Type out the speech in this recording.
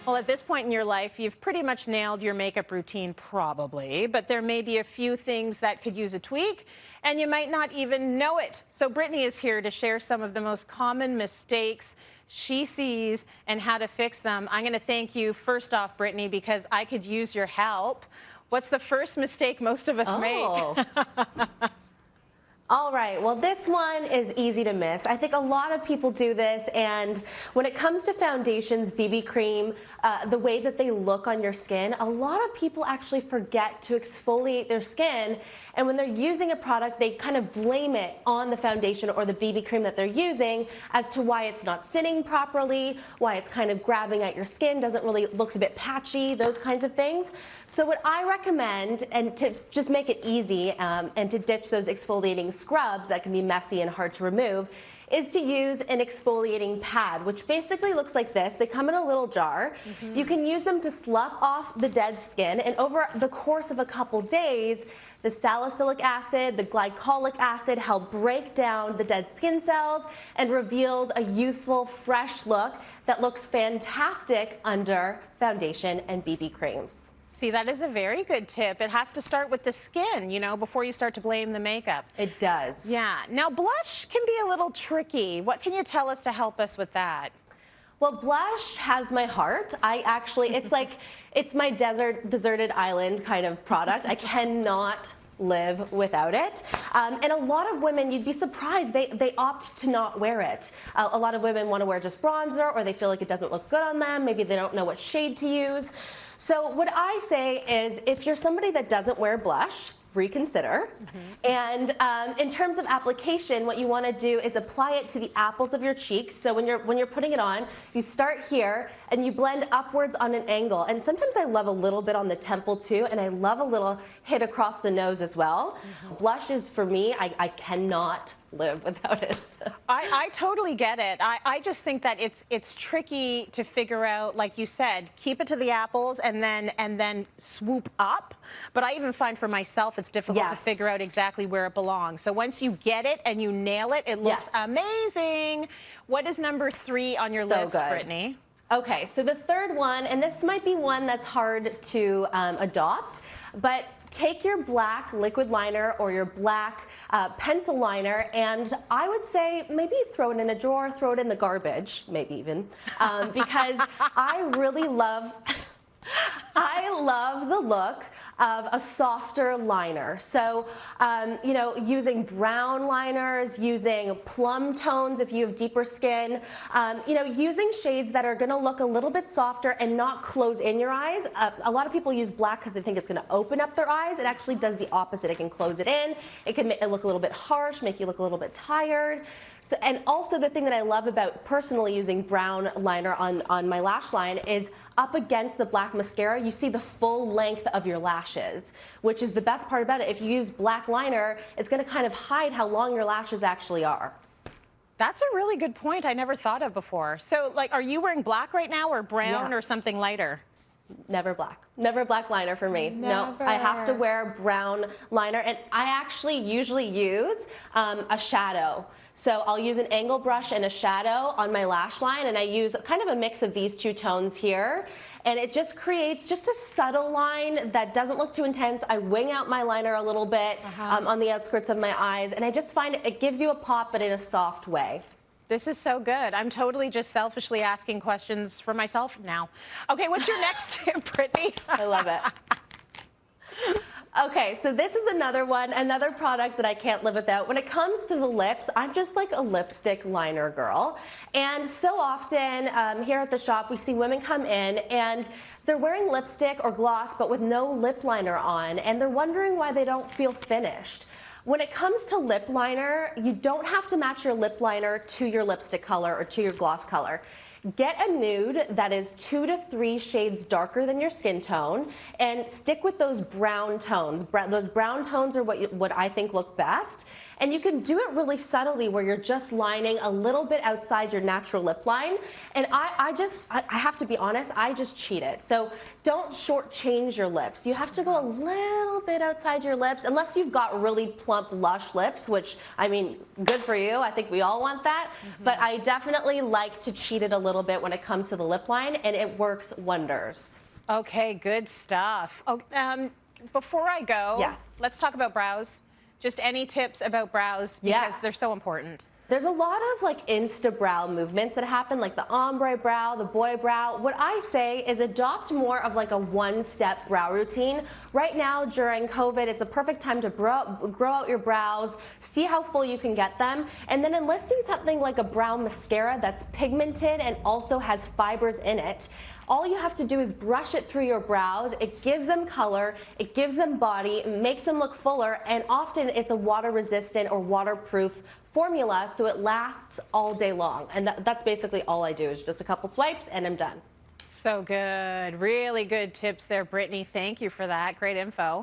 Well, at this point in your life, you've pretty much nailed your makeup routine, probably, but there may be a few things that could use a tweak, and you might not even know it. So Brittany is here to share some of the most common mistakes she sees and how to fix them. I'm going to thank you first off, Brittany, because I could use your help. What's the first mistake most of us make? All right, well, this one is easy to miss. I think a lot of people do this, and when it comes to foundations, BB cream, the way that they look on your skin, a lot of people actually forget to exfoliate their skin, and when they're using a product, they kind of blame it on the foundation or the BB cream that they're using as to why it's not sitting properly, why it's kind of grabbing at your skin, looks a bit patchy, those kinds of things. So what I recommend, and to just make it easy and to ditch those exfoliating scrubs that can be messy and hard to remove, is to use an exfoliating pad, which basically looks like this. They come in a little jar. You can use them to slough off the dead skin, and over the course of a couple days, the salicylic acid, the glycolic acid help break down the dead skin cells and reveals a youthful, fresh look that looks fantastic under foundation and BB creams. See, that is a very good tip. It has to start with the skin, you know, before you start to blame the makeup. It does. Yeah. Now, blush can be a little tricky. What can you tell us to help us with that? Well, blush has my heart. It's my deserted island kind of product. I cannot live without it. And a lot of women, you'd be surprised, they opt to not wear it. A lot of women want to wear just bronzer, or they feel like it doesn't look good on them. Maybe they don't know what shade to use. So what I say is, if you're somebody that doesn't wear blush, reconsider. And in terms of application, what you want to do is apply it to the apples of your cheeks. So when you're putting it on, you start here and you blend upwards on an angle. And sometimes I love a little bit on the temple too, and I love a little hit across the nose as well. Blush is, for me, I cannot live without it. I totally get it. I just think that it's tricky to figure out, like you said, keep it to the apples and then swoop up. But I even find for myself it's difficult to figure out exactly where it belongs. So once you get it and you nail it, it looks amazing. What is number 3 on your list, Brittany? Okay, so the third one, and this might be one that's hard to adopt, but take your black liquid liner or your black pencil liner, and I would say maybe throw it in a drawer, throw it in the garbage, maybe even, because I really love the look of a softer liner. So, you know, using brown liners, using plum tones if you have deeper skin, you know, using shades that are going to look a little bit softer and not close in your eyes. A lot of people use black because they think it's going to open up their eyes. It actually does the opposite. It can close it in. It can make it look a little bit harsh, make you look a little bit tired. So, and also the thing that I love about personally using brown liner on my lash line is up against the black mascara, you see the full length of your lashes, which is the best part about it. If you use black liner, it's going to kind of hide how long your lashes actually are. That's a really good point I never thought of before. So, like, are you wearing black right now, or brown, or something lighter? Never black. Never black liner for me. No, I have to wear brown liner, and I actually usually use a shadow. So I'll use an angle brush and a shadow on my lash line, and I use kind of a mix of these two tones here, and it just creates just a subtle line that doesn't look too intense. I wing out my liner a little bit on the outskirts of my eyes, and I just find it gives you a pop, but in a soft way. This is so good. I'm totally just selfishly asking questions for myself now. Okay, what's your next tip, Brittany? I love it. Okay, so this is another product that I can't live without. When it comes to the lips, I'm just like a lipstick liner girl. And so often here at the shop, we see women come in and they're wearing lipstick or gloss, but with no lip liner on, and they're wondering why they don't feel finished. When it comes to lip liner, you don't have to match your lip liner to your lipstick color or to your gloss color. Get a nude that is 2 to 3 shades darker than your skin tone, and stick with those brown tones. Those brown tones are what I think look best. And you can do it really subtly where you're just lining a little bit outside your natural lip line. And I have to be honest, I just cheat it. So don't shortchange your lips. You have to go a little bit outside your lips, unless you've got really plump, lush lips, which, I mean, good for you. I think we all want that. But I definitely like to cheat it a little bit when it comes to the lip line, and it works wonders. Okay, good stuff. Oh, before I go, Yes. let's talk about brows. Just any tips about brows, because Yes. they're so important. There's a lot of like insta brow movements that happen, like the ombre brow, the boy brow. What I say is adopt more of like a one-step brow routine. Right now during COVID, it's a perfect time to grow out your brows, see how full you can get them, and then enlisting something like a brow mascara that's pigmented and also has fibers in it. All you have to do is brush it through your brows. It gives them color, it gives them body, it makes them look fuller, and often it's a water-resistant or waterproof formula, so it lasts all day long. And that's basically all I do, is just a couple swipes and I'm done. So good. Really good tips there, Brittany. Thank you for that. Great info.